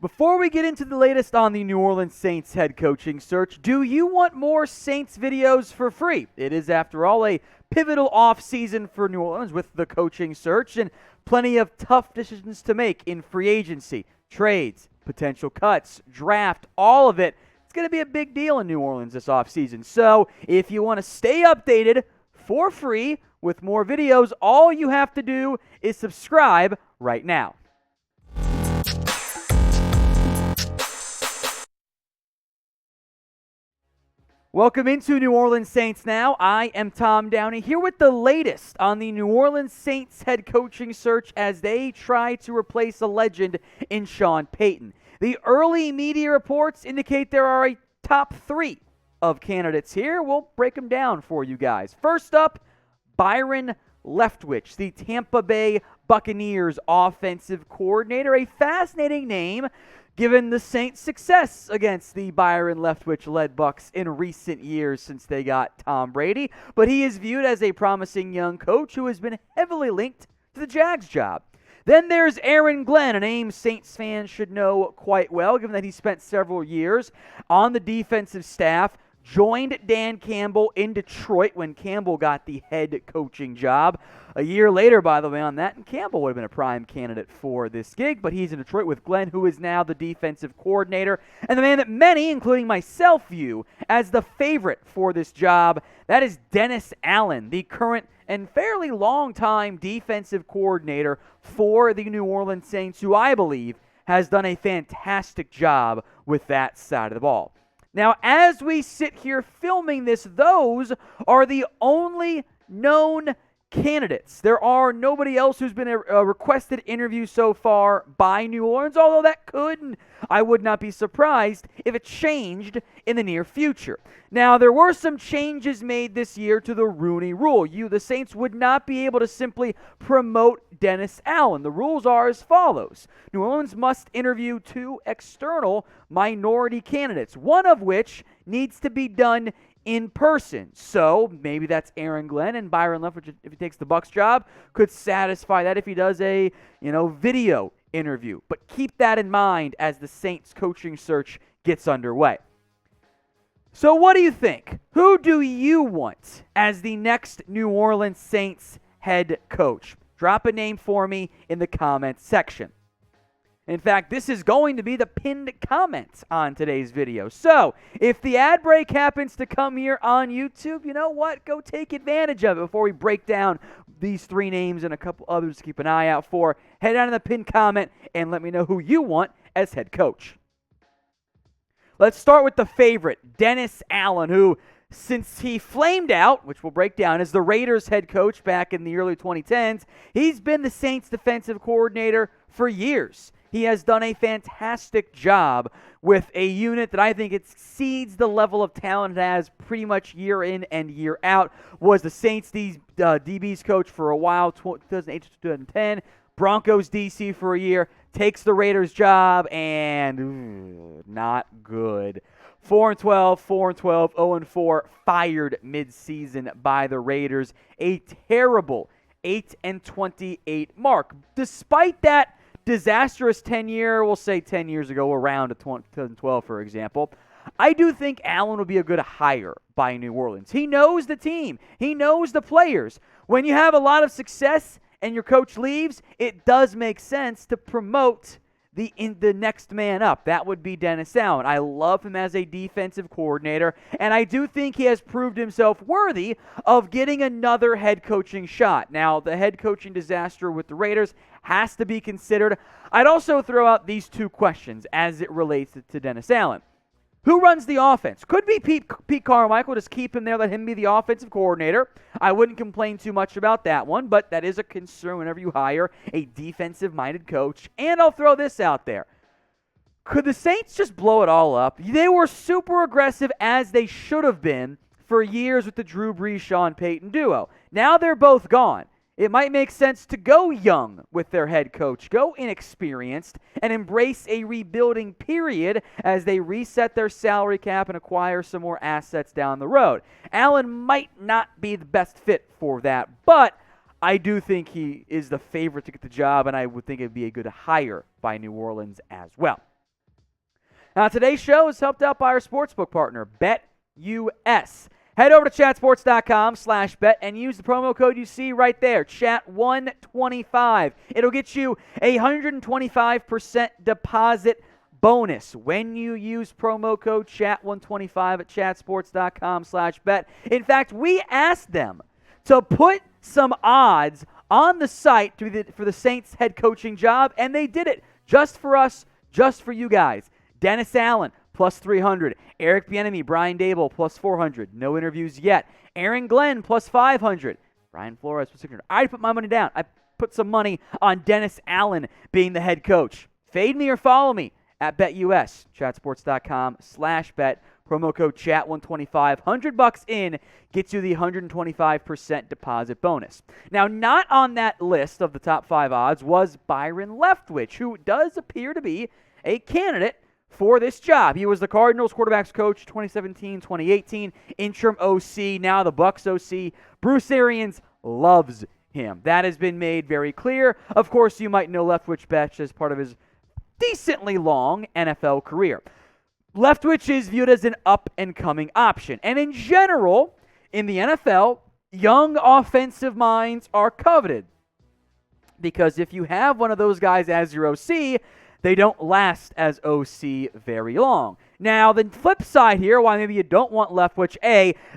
Before we get into the latest on the New Orleans Saints head coaching search, do you want more Saints videos for free? It is, after all, a pivotal offseason for New Orleans with the coaching search and plenty of tough decisions to make in free agency, trades, potential cuts, draft, all of it. It's going to be a big deal in New Orleans this offseason. So if you want to stay updated for free with more videos, all you have to do is subscribe right now. Welcome into New Orleans Saints now. I am Tom Downey here with the latest on the New Orleans Saints head coaching search as they try to replace a legend in Sean Payton. The early media reports indicate there are a top 3 of candidates here. We'll break them down for you guys. First up, Byron Leftwich, the Tampa Bay Buccaneers offensive coordinator. A fascinating name given the Saints' success against the Byron Leftwich-led Bucs in recent years since they got Tom Brady. But he is viewed as a promising young coach who has been heavily linked to the Jags job. Then there's Aaron Glenn, a name Saints fans should know quite well, given that he spent several years on the defensive staff, joined Dan Campbell in Detroit when Campbell got the head coaching job. A year later, by the way, on that, and Campbell would have been a prime candidate for this gig, but he's in Detroit with Glenn, who is now the defensive coordinator, and the man that many, including myself, view as the favorite for this job. That is Dennis Allen, the current and fairly long-time defensive coordinator for the New Orleans Saints, who I believe has done a fantastic job with that side of the ball. Now, as we sit here filming this, those are the only known candidates. There are nobody else who's been a requested interview so far by New Orleans, although that could, and I would not be surprised if it changed in the near future. Now, there were some changes made this year to the Rooney Rule. The Saints would not be able to simply promote Dennis Allen. The rules are as follows. New Orleans must interview 2 external minority candidates, one of which needs to be done in person. So maybe that's Aaron Glenn, and Byron Leftwich, if he takes the Bucs job, could satisfy that if he does a video interview. But keep that in mind as the Saints coaching search gets underway. So what do you think? Who do you want as the next New Orleans Saints head coach? Drop a name for me in the comments section. In fact, this is going to be the pinned comment on today's video. So, if the ad break happens to come here on YouTube, you know what? Go take advantage of it before we break down these 3 names and a couple others to keep an eye out for. Head down to the pinned comment and let me know who you want as head coach. Let's start with the favorite, Dennis Allen, who, since he flamed out, which we'll break down, as the Raiders head coach back in the early 2010s, he's been the Saints defensive coordinator for years. He has done a fantastic job with a unit that I think exceeds the level of talent it has pretty much year in and year out. Was the Saints DB's coach for a while, 2008 to 2010. Broncos DC for a year. Takes the Raiders job, and not good. 4-12, 4-12, 0-4, fired midseason by the Raiders. A terrible 8-28 mark. Despite that disastrous 10-year, we'll say 10 years ago, around 2012, for example, I do think Allen will be a good hire by New Orleans. He knows the team. He knows the players. When you have a lot of success and your coach leaves, it does make sense to promote the next man up. That would be Dennis Allen. I love him as a defensive coordinator, and I do think he has proved himself worthy of getting another head coaching shot. Now, the head coaching disaster with the Raiders has to be considered. I'd also throw out these 2 questions as it relates to Dennis Allen. Who runs the offense? Could be Pete Carmichael. Just keep him there. Let him be the offensive coordinator. I wouldn't complain too much about that one, but that is a concern whenever you hire a defensive-minded coach. And I'll throw this out there. Could the Saints just blow it all up? They were super aggressive, as they should have been, for years with the Drew Brees, Sean Payton duo. Now they're both gone. It might make sense to go young with their head coach, go inexperienced, and embrace a rebuilding period as they reset their salary cap and acquire some more assets down the road. Allen might not be the best fit for that, but I do think he is the favorite to get the job, and I would think it would be a good hire by New Orleans as well. Now, today's show is helped out by our sportsbook partner, BetUS. Head over to chatsports.com/bet and use the promo code you see right there, chat125. It'll get you a 125% deposit bonus when you use promo code chat125 at chatsports.com/bet. In fact, we asked them to put some odds on the site for the Saints head coaching job, and they did it just for us, just for you guys. Dennis Allen, plus 300. Eric Bieniemy, Brian Dable, plus 400. No interviews yet. Aaron Glenn, plus 500. Brian Flores, plus 600. I put my money down. I put some money on Dennis Allen being the head coach. Fade me or follow me at BetUS. Chatsports.com/bet. Promo code chat125. $100 in gets you the 125% deposit bonus. Now, not on that list of the top 5 odds was Byron Leftwich, who does appear to be a candidate for this job. He was the Cardinals quarterbacks coach 2017-2018, interim OC, now the Bucs OC. Bruce Arians loves him. That has been made very clear. Of course, you might know Leftwich best as part of his decently long NFL career. Leftwich is viewed as an up-and-coming option. And in general, in the NFL, young offensive minds are coveted. Because if you have one of those guys as your OC, they don't last as OC very long. Now, the flip side here, why maybe you don't want Leftwich,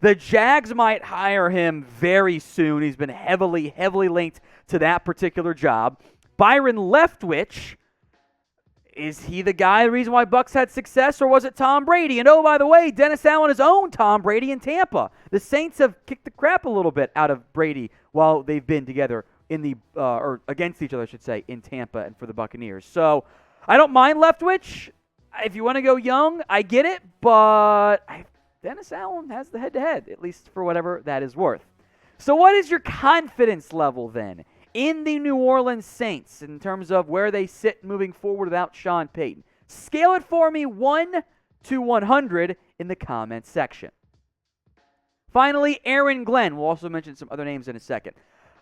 the Jags might hire him very soon. He's been heavily linked to that particular job. Byron Leftwich, is he the guy, the reason why Bucs had success, or was it Tom Brady? And oh, by the way, Dennis Allen has owned Tom Brady in Tampa. The Saints have kicked the crap a little bit out of Brady while they've been together or against each other, I should say, in Tampa and for the Buccaneers. So I don't mind Leftwich. If you want to go young, I get it, but Dennis Allen has the head-to-head, at least for whatever that is worth. So what is your confidence level then in the New Orleans Saints in terms of where they sit moving forward without Sean Payton? Scale it for me 1 to 100 in the comments section. Finally, Aaron Glenn. We'll also mention some other names in a second.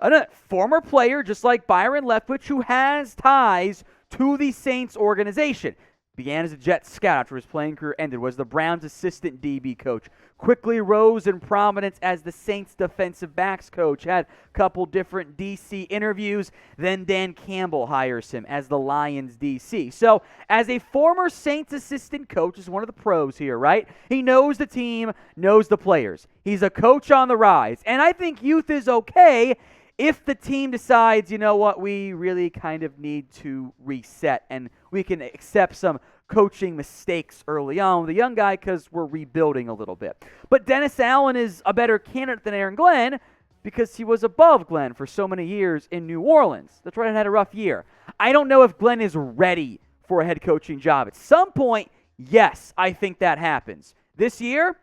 A former player, just like Byron Leftwich, who has ties to the Saints organization. Began as a Jets scout after his playing career ended, was the Browns' assistant DB coach, quickly rose in prominence as the Saints defensive backs coach, had a couple different DC interviews, then Dan Campbell hires him as the Lions DC. So, as a former Saints assistant coach, is one of the pros here, right? He knows the team, knows the players. He's a coach on the rise, and I think youth is okay if the team decides, you know what, we really kind of need to reset and we can accept some coaching mistakes early on with the young guy because we're rebuilding a little bit. But Dennis Allen is a better candidate than Aaron Glenn because he was above Glenn for so many years in New Orleans. Detroit had a rough year. I don't know if Glenn is ready for a head coaching job. At some point, yes, I think that happens. This year,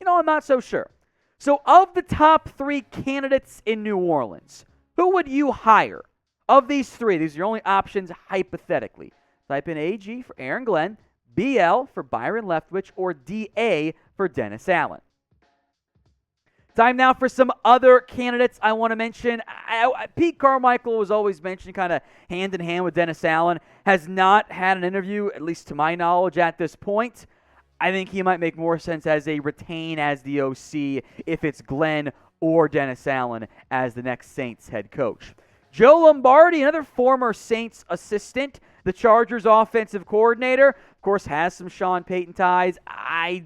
I'm not so sure. So of the top 3 candidates in New Orleans, who would you hire? Of these 3, these are your only options hypothetically. Type in AG for Aaron Glenn, BL for Byron Leftwich, or DA for Dennis Allen. Time now for some other candidates I want to mention. Pete Carmichael was always mentioned kind of hand in hand with Dennis Allen. Has not had an interview, at least to my knowledge, at this point. I think he might make more sense as a retain as the OC if it's Glenn or Dennis Allen as the next Saints head coach. Joe Lombardi, another former Saints assistant, the Chargers offensive coordinator, of course, has some Sean Payton ties. I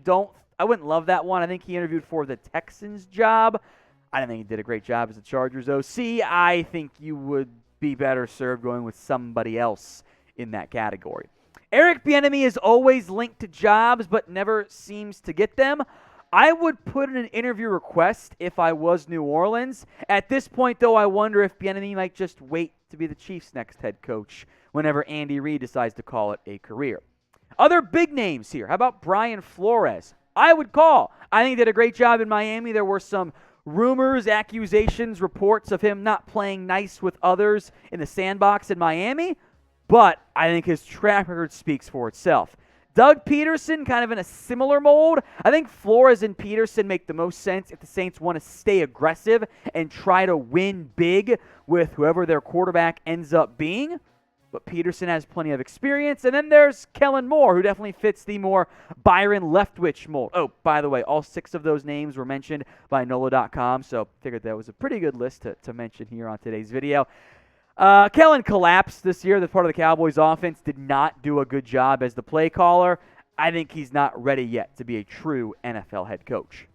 wouldn't love that one. I think he interviewed for the Texans job. I don't think he did a great job as the Chargers OC. I think you would be better served going with somebody else in that category. Eric Bieniemy is always linked to jobs, but never seems to get them. I would put in an interview request if I was New Orleans. At this point, though, I wonder if Bieniemy might just wait to be the Chiefs' next head coach whenever Andy Reid decides to call it a career. Other big names here. How about Brian Flores? I would call. I think he did a great job in Miami. There were some rumors, accusations, reports of him not playing nice with others in the sandbox in Miami, but I think his track record speaks for itself. Doug Peterson, kind of in a similar mold. I think Flores and Peterson make the most sense if the Saints want to stay aggressive and try to win big with whoever their quarterback ends up being. but Peterson has plenty of experience. And then there's Kellen Moore, who definitely fits the more Byron Leftwich mold. Oh, by the way, all 6 of those names were mentioned by NOLA.com, so figured that was a pretty good list to mention here on today's video. Kellen collapsed this year. That's part of the Cowboys offense. Did not do a good job as the play caller. I think he's not ready yet to be a true NFL head coach.